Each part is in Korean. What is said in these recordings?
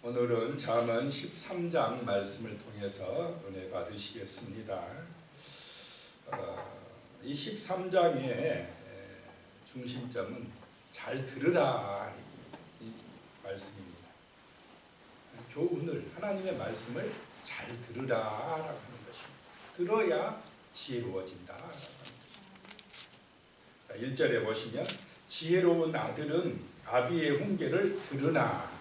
오늘은 잠언 13장 말씀을 통해서 은혜 받으시겠습니다. 이 13장의 중심점은 잘 들으라 이 말씀입니다. 교훈을, 하나님의 말씀을 잘 들으라라고 하는 것입니다. 들어야 지혜로워진다. 1절에 보시면 지혜로운 아들은 아비의 훈계를 들으나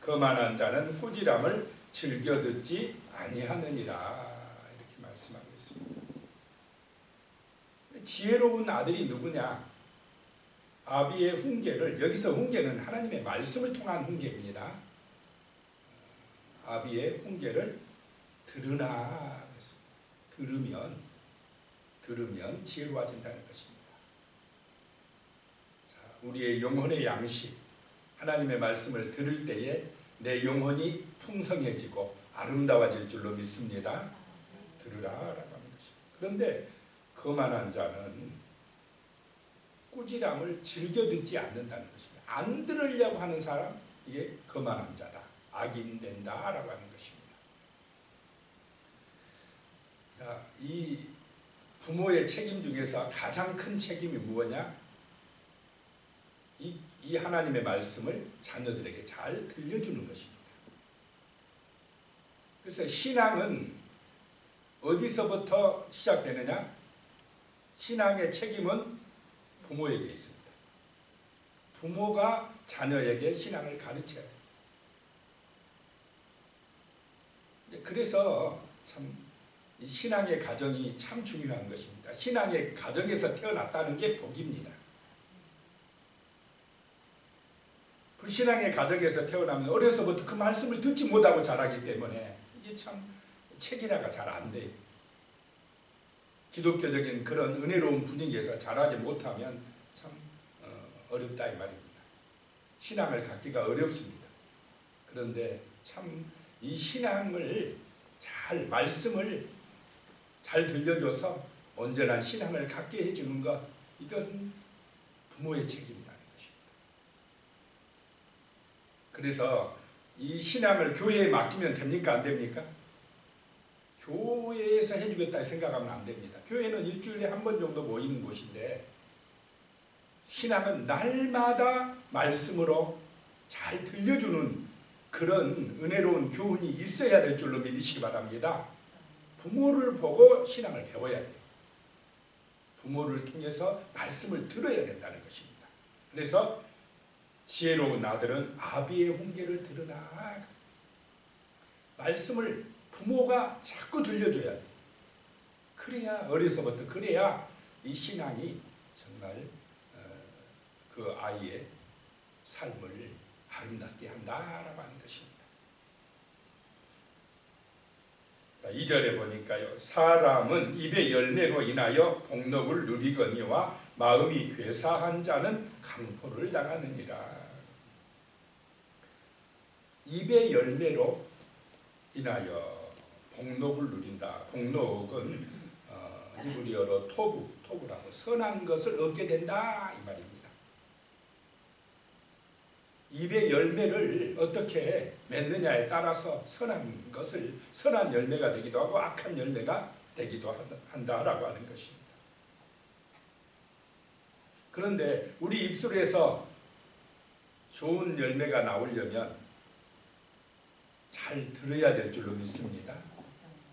거만한 자는 꾸지람을 즐겨 듣지 아니하느니라, 이렇게 말씀하고 있습니다. 지혜로운 아들이 누구냐? 아비의 훈계를, 여기서 훈계는 하나님의 말씀을 통한 훈계입니다. 아비의 훈계를 들으나, 들으면 지혜로워진다는 것입니다. 자, 우리의 영혼의 양식, 하나님의 말씀을 들을 때에 내 영혼이 풍성해지고 아름다워질 줄로 믿습니다. 들으라라고 하는 것입니다. 그런데 거만한 자는 꾸지람을 즐겨 듣지 않는다는 것입니다. 안 들으려고 하는 사람, 이게 거만한 자다, 악인된다라고 하는 것입니다. 자, 이 부모의 책임 중에서 가장 큰 책임이 무엇이냐? 이 하나님의 말씀을 자녀들에게 잘 들려주는 것입니다. 그래서 신앙은 어디서부터 시작되느냐? 신앙의 책임은 부모에게 있습니다. 부모가 자녀에게 신앙을 가르쳐야 해요. 그래서 참 이 신앙의 가정이 참 중요한 것입니다. 신앙의 가정에서 태어났다는 게 복입니다. 불신앙의 가정에서 태어나면 어려서부터 그 말씀을 듣지 못하고 자라기 때문에 이게 참 체질화가 잘 안 돼요. 기독교적인 그런 은혜로운 분위기에서 자라지 못하면 참 어렵다 이 말입니다. 신앙을 갖기가 어렵습니다. 그런데 참 이 신앙을 잘, 말씀을 잘 들려줘서 온전한 신앙을 갖게 해주는 것, 이것은 부모의 책임이라는 것입니다. 그래서 이 신앙을 교회에 맡기면 됩니까? 안 됩니까? 교회에서 해주겠다 생각하면 안 됩니다. 교회는 일주일에 한 번 정도 모이는 곳인데 신앙은 날마다 말씀으로 잘 들려주는 그런 은혜로운 교훈이 있어야 될 줄로 믿으시기 바랍니다. 부모를 보고 신앙을 배워야 돼요. 부모를 통해서 말씀을 들어야 된다는 것입니다. 그래서 지혜로운 아들은 아비의 훈계를 들으나, 말씀을 부모가 자꾸 들려줘야 돼. 그래야, 어려서부터 그래야 이 신앙이 정말 그 아이의 삶을 아름답게 한다라고 하는 것입니다. 2절에 보니까요, 사람은 입의 열매로 인하여 복록을 누리거니와 마음이 괴사한 자는 강포를 당하느니라. 입의 열매로 인하여 복록을 누린다. 복록은 히브리어로 토부라고 선한 것을 얻게 된다 이 말입니다. 입의 열매를 어떻게 맺느냐에 따라서 선한 것을, 선한 열매가 되기도 하고 악한 열매가 되기도 한다라고 하는 것입니다. 그런데 우리 입술에서 좋은 열매가 나오려면 잘 들어야 될 줄로 믿습니다.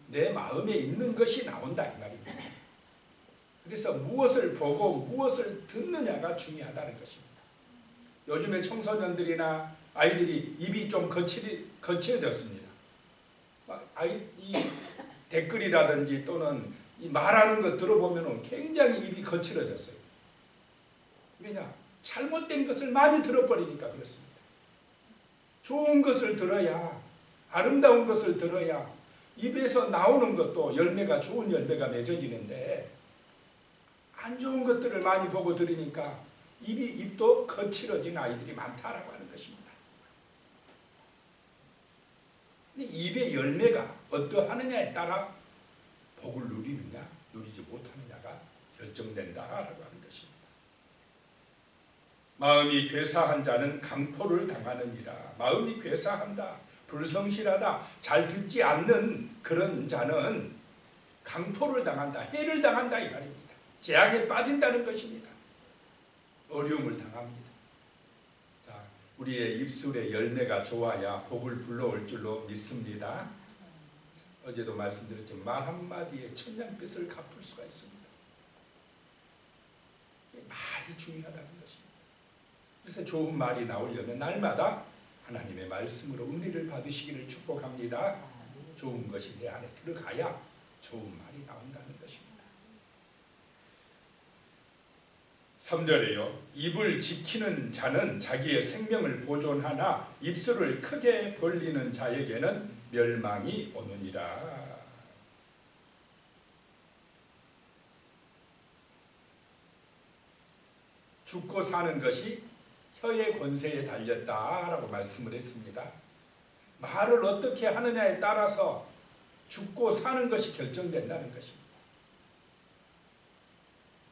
내 마음에 있는 것이 나온다 이 말입니다. 그래서 무엇을 보고 무엇을 듣느냐가 중요하다는 것입니다. 요즘에 청소년들이나 아이들이 입이 좀 거칠어졌습니다. 이 댓글이라든지 또는 이 말하는 것 들어보면 굉장히 입이 거칠어졌어요. 왜냐? 잘못된 것을 많이 들어버리니까 그렇습니다. 좋은 것을 들어야, 아름다운 것을 들어야 입에서 나오는 것도 열매가, 좋은 열매가 맺어지는데 안 좋은 것들을 많이 보고 들으니까 입도 거칠어진 아이들이 많다라고 하는 것입니다. 근데 입의 열매가 어떠하느냐에 따라 복을 누리느냐, 누리지 못하느냐가 결정된다라고 하는 것입니다. 마음이 괴사한 자는 강포를 당하느니라. 마음이 괴사한다, 불성실하다, 잘 듣지 않는 그런 자는 강포를 당한다, 해를 당한다 이 말입니다. 재앙에 빠진다는 것입니다. 어려움을 당합니다. 자, 우리의 입술의 열매가 좋아야 복을 불러올 줄로 믿습니다. 어제도 말씀드렸지만 말 한마디에 천냥빚을 갚을 수가 있습니다. 말이 중요하다는 것입니다. 그래서 좋은 말이 나오려면 날마다 하나님의 말씀으로 은혜를 받으시기를 축복합니다. 좋은 것이 내 안에 들어가야 좋은 말이 나온다는 것입니다. 3절에요. 입을 지키는 자는 자기의 생명을 보존하나 입술을 크게 벌리는 자에게는 멸망이 오느니라. 죽고 사는 것이 혀의 권세에 달렸다라고 말씀을 했습니다. 말을 어떻게 하느냐에 따라서 죽고 사는 것이 결정된다는 것입니다.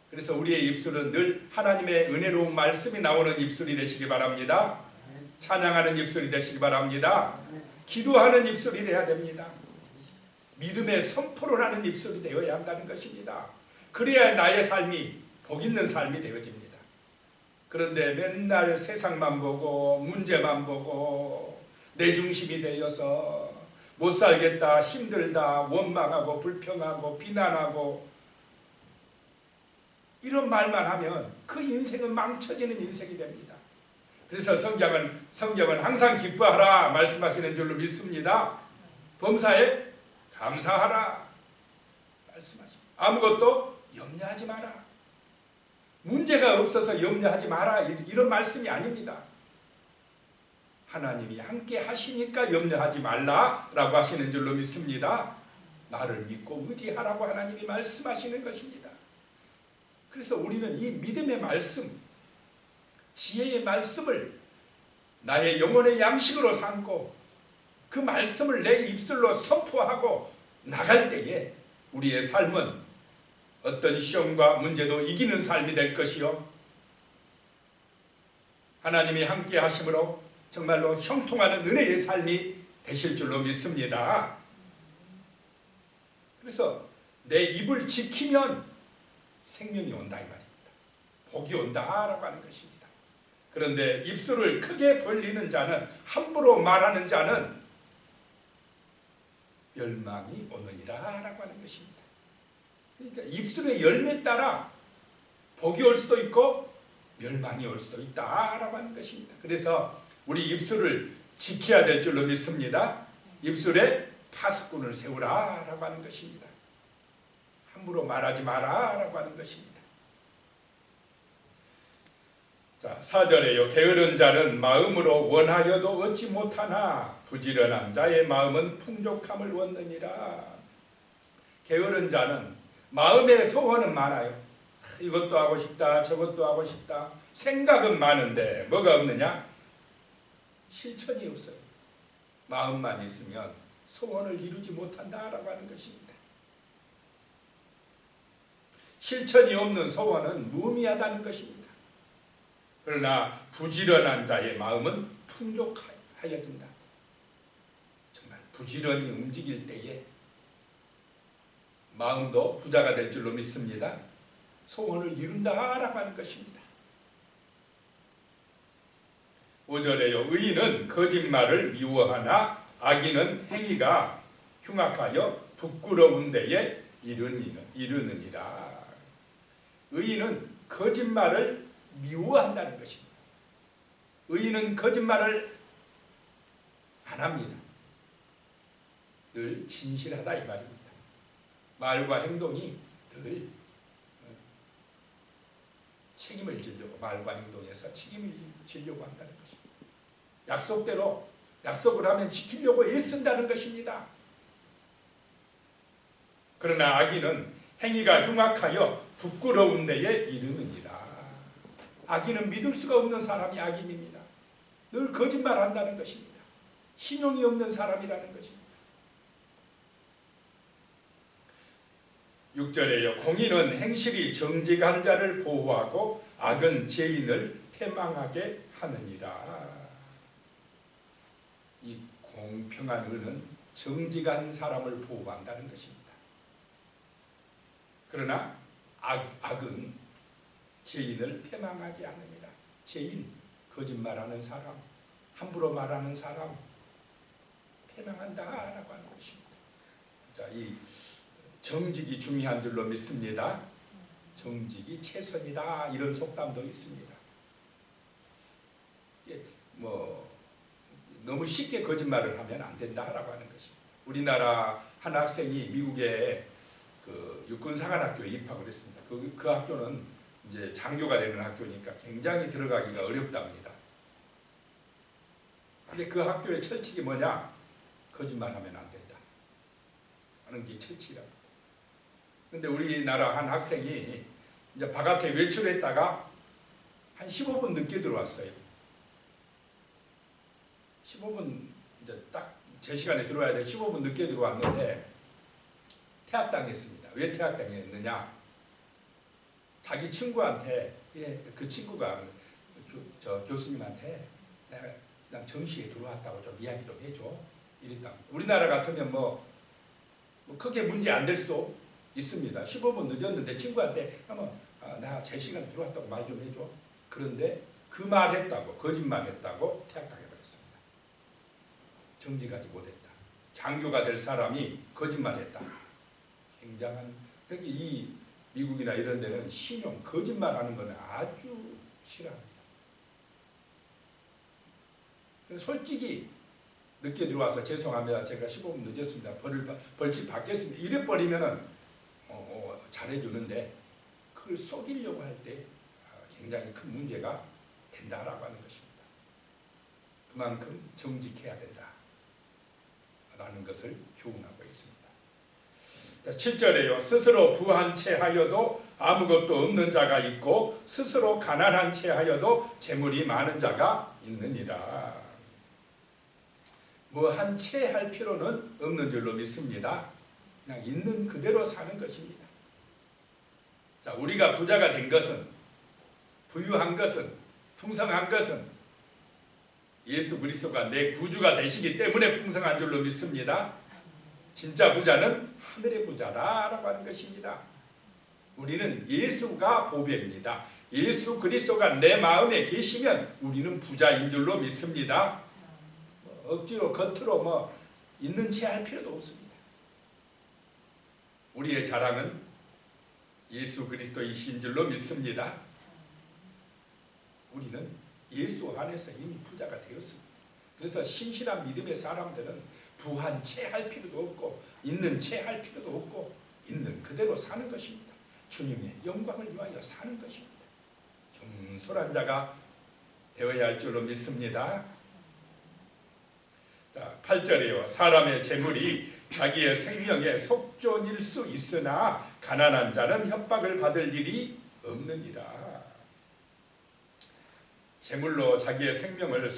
그래서 우리의 입술은 늘 하나님의 은혜로운 말씀이 나오는 입술이 되시기 바랍니다. 찬양하는 입술이 되시기 바랍니다. 기도하는 입술이 되어야 됩니다. 믿음의 선포를 하는 입술이 되어야 한다는 것입니다. 그래야 나의 삶이 복 있는 삶이 되어집니다. 그런데 맨날 세상만 보고 문제만 보고 내 중심이 되어서 못 살겠다, 힘들다, 원망하고 불평하고 비난하고 이런 말만 하면 그 인생은 망쳐지는 인생이 됩니다. 그래서 성경은 항상 기뻐하라 말씀하시는 줄로 믿습니다. 범사에 감사하라 말씀하십니다. 아무것도 염려하지 마라. 문제가 없어서 염려하지 마라 이런 말씀이 아닙니다. 하나님이 함께 하시니까 염려하지 말라라고 하시는 줄로 믿습니다. 나를 믿고 의지하라고 하나님이 말씀하시는 것입니다. 그래서 우리는 이 믿음의 말씀, 지혜의 말씀을 나의 영혼의 양식으로 삼고 그 말씀을 내 입술로 선포하고 나갈 때에 우리의 삶은 어떤 시험과 문제도 이기는 삶이 될 것이요 하나님이 함께 하심으로 정말로 형통하는 은혜의 삶이 되실 줄로 믿습니다. 그래서 내 입을 지키면 생명이 온다 이 말입니다. 복이 온다라고 하는 것입니다. 그런데 입술을 크게 벌리는 자는, 함부로 말하는 자는 멸망이 오느니라라고 하는 것입니다. 그러니까 입술의 열매에 따라 복이 올 수도 있고 멸망이 올 수도 있다라고 하는 것입니다. 그래서 우리 입술을 지켜야 될 줄로 믿습니다. 입술에 파수꾼을 세우라라고 하는 것입니다. 함부로 말하지 마라라고 하는 것입니다. 자, 4절에요. 게으른 자는 마음으로 원하여도 얻지 못하나 부지런한 자의 마음은 풍족함을 얻느니라. 게으른 자는 마음의 소원은 많아요. 이것도 하고 싶다, 저것도 하고 싶다. 생각은 많은데 뭐가 없느냐? 실천이 없어요. 마음만 있으면 소원을 이루지 못한다라고 하는 것입니다. 실천이 없는 소원은 무의미하다는 것입니다. 그러나 부지런한 자의 마음은 풍족하여진다. 정말 부지런히 움직일 때에 마음도 부자가 될 줄로 믿습니다. 소원을 이룬다라고 하는 것입니다. 5절에요. 의인은 거짓말을 미워하나 악인은 행위가 흉악하여 부끄러운 데에 이르느니라. 의인은 거짓말을 미워한다는 것입니다. 의인은 거짓말을 안 합니다. 늘 진실하다 이 말입니다. 말과 행동이 늘 책임을 지려고, 말과 행동에서 책임을 지려고 한다는 것입니다. 약속대로 약속을 하면 지키려고 애쓴다는 것입니다. 그러나 악인은 행위가 흉악하여 부끄러운 데에 이르느니라. 악인은 믿을 수가 없는 사람이 악인입니다. 늘 거짓말한다는 것입니다. 신용이 없는 사람이라는 것입니다. 6절에요. 공의는 행실이 정직한 자를 보호하고 악은 죄인을 패망하게 하느니라. 이 공평한 의는 정직한 사람을 보호한다는 것입니다. 그러나 악은 죄인을 패망하게 합니다. 죄인, 거짓말하는 사람, 함부로 말하는 사람 패망한다라고 하는 것입니다. 자, 이 정직이 중요한 줄로 믿습니다. 정직이 최선이다 이런 속담도 있습니다. 너무 쉽게 거짓말을 하면 안 된다라고 하는 것입니다. 우리나라 한 학생이 미국의 그 육군사관학교에 입학을 했습니다. 그 학교는 이제 장교가 되는 학교니까 굉장히 들어가기가 어렵답니다. 근데 그 학교의 철칙이 뭐냐? 거짓말하면 안 된다 하는 게 철칙이랍니다. 근데 우리나라 한 학생이 이제 바깥에 외출했다가 한 15분 늦게 들어왔어요. 15분 이제 딱 제 시간에 들어와야 돼. 15분 늦게 들어왔는데 퇴학당했습니다. 왜 퇴학당했느냐? 자기 친구한테 그 친구가 저 교수님한테 내가 그냥 정시에 들어왔다고 좀 이야기 좀 해줘. 이랬다. 우리나라 같으면 뭐 크게 문제 안 될 수도 있습니다. 15분 늦었는데 친구한테 나 제 시간에 들어왔다고 말 좀 해줘. 그런데 그 말 했다고 거짓말 했다고 퇴학당해버렸습니다. 정직하지 못했다. 장교가 될 사람이 거짓말했다. 굉장한, 특히 이 미국이나 이런 데는 신용, 거짓말하는 것은 아주 싫어합니다. 솔직히 늦게 들어와서 죄송합니다. 제가 15분 늦었습니다. 벌칙 받겠습니다. 이래 버리면은 잘해주는데 그걸 속이려고 할 때 굉장히 큰 문제가 된다라고 하는 것입니다. 그만큼 정직해야 된다라는 것을 교훈하고 있습니다. 자, 7절에요. 스스로 부한 채 하여도 아무것도 없는 자가 있고 스스로 가난한 채 하여도 재물이 많은 자가 있느니라. 뭐 한 채 할 필요는 없는 줄로 믿습니다. 그냥 있는 그대로 사는 것입니다. 자, 우리가 부자가 된 것은, 부유한 것은, 풍성한 것은 예수 그리스도가 내 구주가 되시기 때문에 풍성한 줄로 믿습니다. 진짜 부자는 하늘의 부자다라고 하는 것입니다. 우리는 예수가 보배입니다. 예수 그리스도가 내 마음에 계시면 우리는 부자인 줄로 믿습니다. 억지로 겉으로 있는 채 할 필요도 없습니다. 우리의 자랑은 예수 그리스도이신 줄로 믿습니다. 우리는 예수 안에서 이미 부자가 되었습니다. 그래서 신실한 믿음의 사람들은 부한 채 할 필요도 없고 있는 채 할 필요도 없고 있는 그대로 사는 것입니다. 주님의 영광을 위하여 사는 것입니다. 겸손한 자가 되어야 할 줄로 믿습니다. 자, 8절에요. 사람의 재물이 자기의 생명의 속전일 수 있으나 가난한 자는 협박을 받을 일이 없느니라. 재물로 자기의 생명을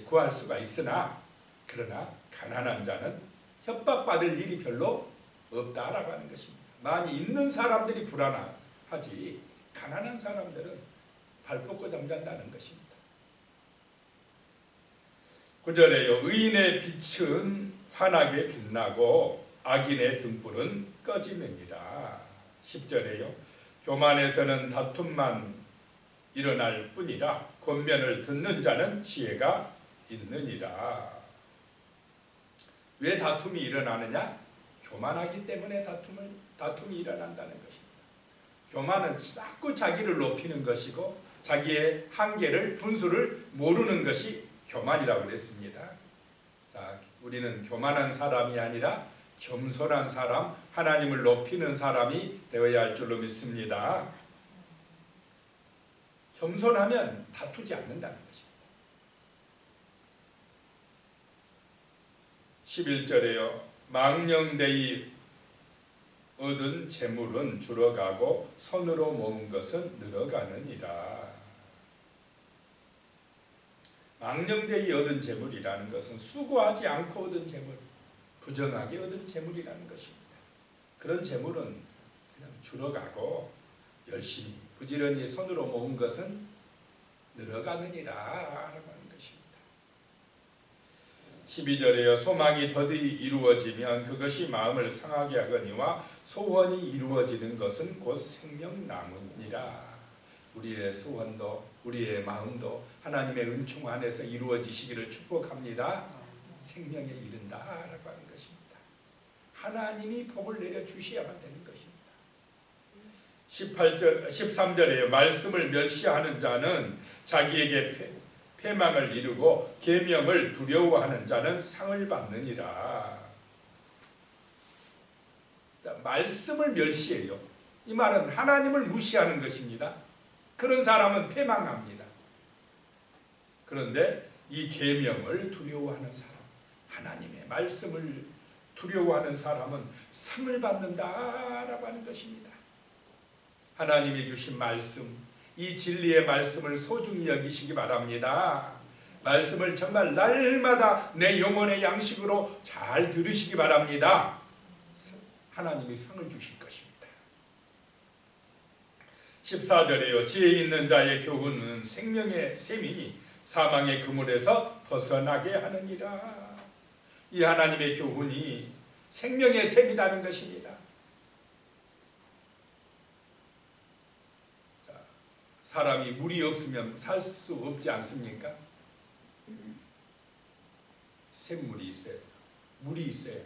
구할 수가 있으나 그러나 가난한 자는 협박받을 일이 별로 없다라고 하는 것입니다. 많이 있는 사람들이 불안하지 가난한 사람들은 발 뻗고 잠잔다는 것입니다. 9절에요. 의인의 빛은 환하게 빛나고 악인의 등불은 꺼지느니라. 10절에요. 교만에서는 다툼만 일어날 뿐이라 권면을 듣는 자는 지혜가 있느니라. 왜 다툼이 일어나느냐? 교만하기 때문에 다툼이 일어난다는 것입니다. 교만은 자꾸 자기를 높이는 것이고 자기의 한계를 분수를 모르는 것이 교만이라고 그랬습니다. 자, 우리는 교만한 사람이 아니라 겸손한 사람, 하나님을 높이는 사람이 되어야 할 줄로 믿습니다. 겸손하면 다투지 않는다는 것입니다. 11절에요. 망령되이 얻은 재물은 줄어가고 손으로 모은 것은 늘어가느니라. 망령되이 얻은 재물이라는 것은 수고하지 않고 얻은 재물, 부정하게 얻은 재물이라는 것입니다. 그런 재물은 그냥 줄어가고 열심히 부지런히 손으로 모은 것은 늘어가느니라 라고 하는 것입니다. 12절에요. 소망이 더디 이루어지면 그것이 마음을 상하게 하거니와 소원이 이루어지는 것은 곧 생명나무니라. 우리의 소원도 우리의 마음도 하나님의 은총 안에서 이루어지시기를 축복합니다. 생명에 이른다라고 하는 것입니다. 하나님이 복을 내려주셔야만 되는 것입니다. 13절에요. 말씀을 멸시하는 자는 자기에게 패망을 이루고 계명을 두려워하는 자는 상을 받느니라. 자, 말씀을 멸시해요. 이 말은 하나님을 무시하는 것입니다. 그런 사람은 패망합니다. 그런데 이 계명을 두려워하는 사람, 하나님의 말씀을 두려워하는 사람은 상을 받는다라고 하는 것입니다. 하나님이 주신 말씀, 이 진리의 말씀을 소중히 여기시기 바랍니다. 말씀을 정말 날마다 내 영혼의 양식으로 잘 들으시기 바랍니다. 하나님이 상을 주실 것입니다. 14절에요. 지혜 있는 자의 교훈은 생명의 셈이니 사망의 그물에서 벗어나게 하느니라. 이 하나님의 교훈이 생명의 셈이라는 것입니다. 자, 사람이 물이 없으면 살 수 없지 않습니까? 샘물이 있어요. 물이 있어요.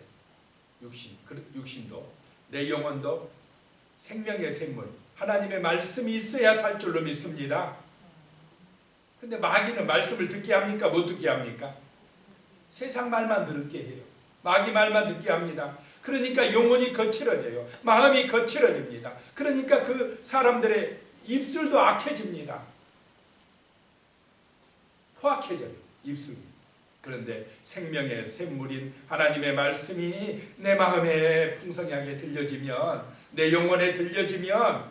육신도 내 영혼도 생명의 샘물 하나님의 말씀이 있어야 살 줄로 믿습니다. 근데 마귀는 말씀을 듣게 합니까? 못 듣게 합니까? 세상 말만 듣게 해요. 마귀 말만 듣게 합니다. 그러니까 영혼이 거칠어져요. 마음이 거칠어집니다. 그러니까 그 사람들의 입술도 악해집니다. 포악해져요. 입술이. 그런데 생명의 샘물인 하나님의 말씀이 내 마음에 풍성하게 들려지면, 내 영혼에 들려지면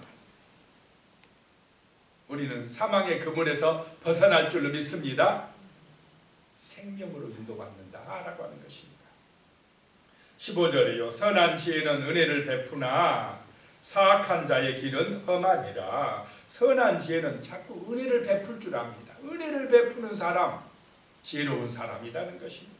우리는 사망의 그물에서 벗어날 줄로 믿습니다. 생명으로 인도받는다라고 하는 것입니다. 15절에요. 선한 지혜는 은혜를 베푸나 사악한 자의 길은 험하니라. 선한 지혜는 자꾸 은혜를 베풀 줄 압니다. 은혜를 베푸는 사람, 지혜로운 사람이라는 것입니다.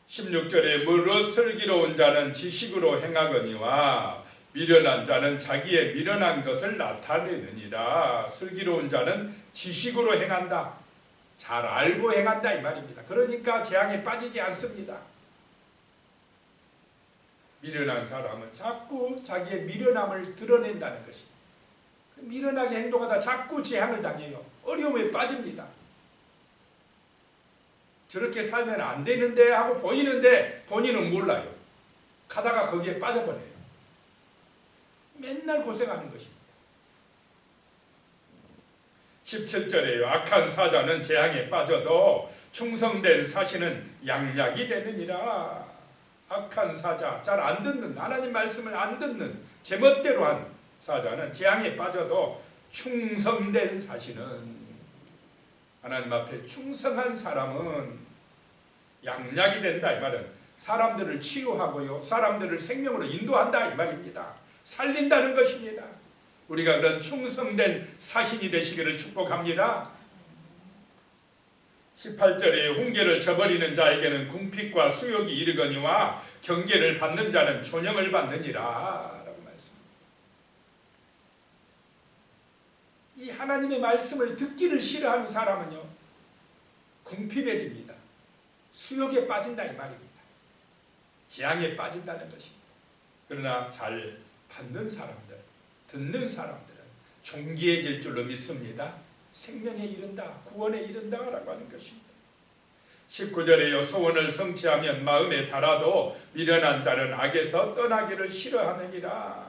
16절에 무릇 슬기로운 자는 지식으로 행하거니와 미련한 자는 자기의 미련한 것을 나타내느니라. 슬기로운 자는 지식으로 행한다. 잘 알고 행한다 이 말입니다. 그러니까 재앙에 빠지지 않습니다. 미련한 사람은 자꾸 자기의 미련함을 드러낸다는 것입니다. 미련하게 행동하다 자꾸 재앙을 당해요. 어려움에 빠집니다. 저렇게 살면 안 되는데 하고 보이는데 본인은 몰라요. 가다가 거기에 빠져버려요. 맨날 고생하는 것입니다. 17절에요. 악한 사자는 재앙에 빠져도 충성된 사신은 양약이 되느니라. 악한 사자, 잘 안 듣는, 하나님 말씀을 안 듣는 제멋대로 한 사자는 재앙에 빠져도 충성된 사신은, 하나님 앞에 충성한 사람은 양약이 된다 이 말은 사람들을 치유하고요, 사람들을 생명으로 인도한다 이 말입니다. 살린다는 것입니다. 우리가 그런 충성된 사신이 되시기를 축복합니다. 18절에 훈계를 저버리는 자에게는 궁핍과 수욕이 이르거니와 경계를 받는 자는 존영을 받느니라 라고 말씀합니다. 이 하나님의 말씀을 듣기를 싫어하는 사람은요, 궁핍해집니다. 수욕에 빠진다 이 말입니다. 재앙에 빠진다는 것입니다. 그러나 잘 받는 사람들, 듣는 사람들은 존귀해질 줄로 믿습니다. 생명에 이른다, 구원에 이른다라고 하는 것입니다. 19절에요. 소원을 성취하면 마음에 달아도 미련한 자는 악에서 떠나기를 싫어하느니라.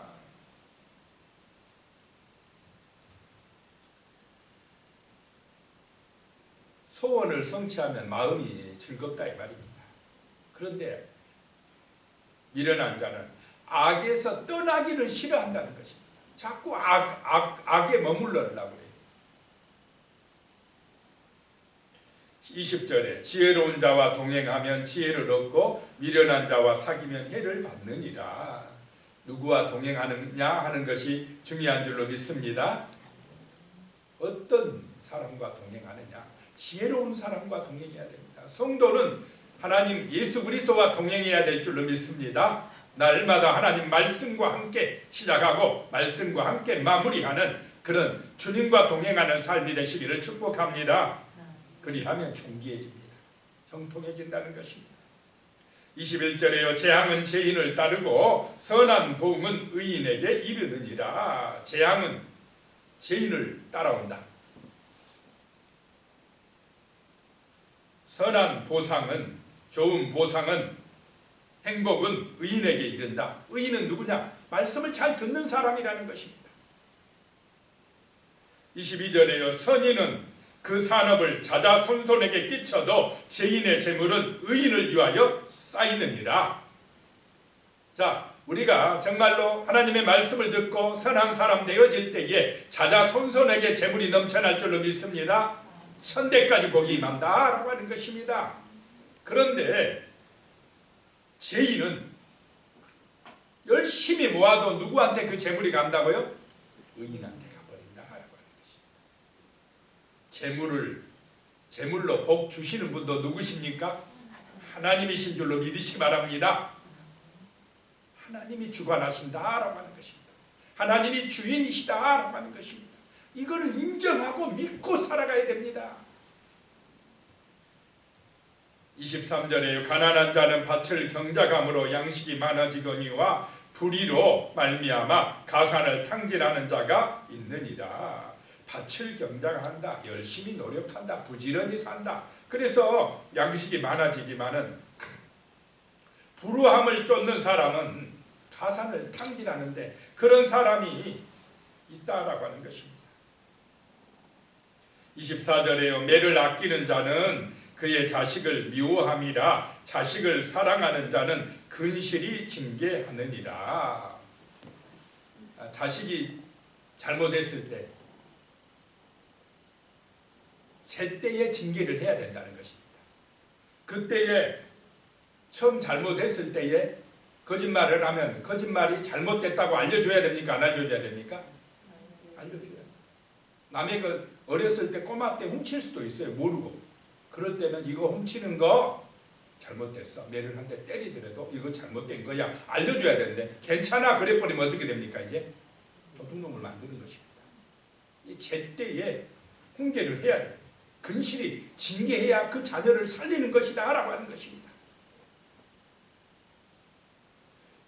소원을 성취하면 마음이 즐겁다 이 말입니다. 그런데 미련한 자는 악에서 떠나기를 싫어한다는 것입니다. 자꾸 악에 머물러려고 해요. 20절에 지혜로운 자와 동행하면 지혜를 얻고 미련한 자와 사귀면 해를 받느니라. 누구와 동행하느냐 하는 것이 중요한 줄로 믿습니다. 어떤 사람과 동행하느냐? 지혜로운 사람과 동행해야 됩니다. 성도는 하나님 예수 그리스도와 동행해야 될 줄로 믿습니다. 날마다 하나님 말씀과 함께 시작하고 말씀과 함께 마무리하는 그런 주님과 동행하는 삶이 되시기를 축복합니다. 그리하면 존귀해집니다. 형통해진다는 것입니다. 21절에요. 재앙은 죄인을 따르고 선한 보응은 의인에게 이르느니라. 재앙은 죄인을 따라온다. 선한 보상은, 좋은 보상은, 행복은 의인에게 이른다. 의인은 누구냐? 말씀을 잘 듣는 사람이라는 것입니다. 22절에요. 선인은 그 산업을 자자손손에게 끼쳐도 죄인의 재물은 의인을 위하여 쌓이느니라. 자, 우리가 정말로 하나님의 말씀을 듣고 선한 사람 되어질 때에 자자손손에게 재물이 넘쳐날 줄로 믿습니다. 천대까지 복이 임한다라고 하는 것입니다. 그런데 죄인은 열심히 모아도 누구한테 그 재물이 간다고요? 의인한테 가버린다라고 하는 것입니다. 재물로 복 주시는 분도 누구십니까? 하나님이신 줄로 믿으시기 바랍니다. 하나님이 주관하신다라고 하는 것입니다. 하나님이 주인이시다라고 하는 것입니다. 이걸 인정하고 믿고 살아가야 됩니다. 23절에 가난한 자는 밭을 경작함으로 양식이 많아지거니와 불의로 말미암아 가산을 탕진하는 자가 있느니라. 밭을 경작한다, 열심히 노력한다, 부지런히 산다. 그래서 양식이 많아지지만은 불우함을 쫓는 사람은 가산을 탕진하는데 그런 사람이 있다라고 하는 것입니다. 24절에요. 매를 아끼는 자는 그의 자식을 미워함이라. 자식을 사랑하는 자는 근실이 징계하느니라. 자식이 잘못했을 때 제때에 징계를 해야 된다는 것입니다. 그때에 처음 잘못했을 때에 거짓말을 하면 거짓말이 잘못됐다고 알려줘야 됩니까? 안 알려줘야 됩니까? 알려줘야 돼요. 남의 어렸을 때 꼬마 때 훔칠 수도 있어요. 모르고. 그럴 때는 이거 훔치는 거 잘못됐어. 매를 한 대 때리더라도 이거 잘못된 거야. 알려줘야 되는데 괜찮아 그래버리면 어떻게 됩니까? 이제 도둑놈을 만드는 것입니다. 이 제때에 훈계를 해야 돼요. 근실이 징계해야 그 자녀를 살리는 것이다 라고 하는 것입니다.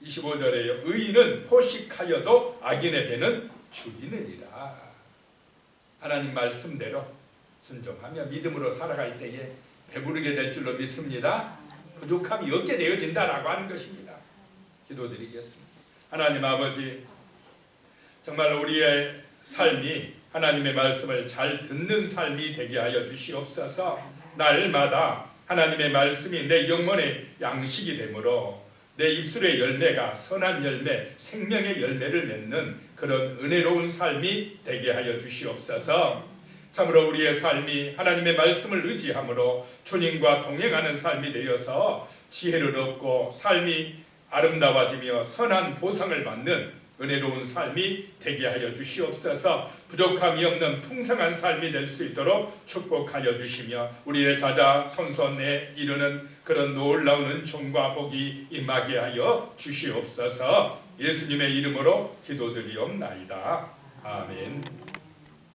25절에요. 의인은 포식하여도 악인의 배는 줄이느니라. 하나님 말씀대로 순종하며 믿음으로 살아갈 때에 배부르게 될 줄로 믿습니다. 부족함이 없게 되어진다라고 하는 것입니다. 기도드리겠습니다. 하나님 아버지, 정말 우리의 삶이 하나님의 말씀을 잘 듣는 삶이 되게 하여 주시옵소서. 날마다 하나님의 말씀이 내 영혼의 양식이 되므로 내 입술의 열매가 선한 열매, 생명의 열매를 맺는 그런 은혜로운 삶이 되게 하여 주시옵소서. 참으로 우리의 삶이 하나님의 말씀을 의지함으로 주님과 동행하는 삶이 되어서 지혜를 얻고 삶이 아름다워지며 선한 보상을 받는 은혜로운 삶이 되게 하여 주시옵소서. 부족함이 없는 풍성한 삶이 될 수 있도록 축복하여 주시며 우리의 자자손손에 이르는 그런 놀라운 은총과 복이 임하게 하여 주시옵소서. 예수님의 이름으로 기도드리옵나이다. 아멘.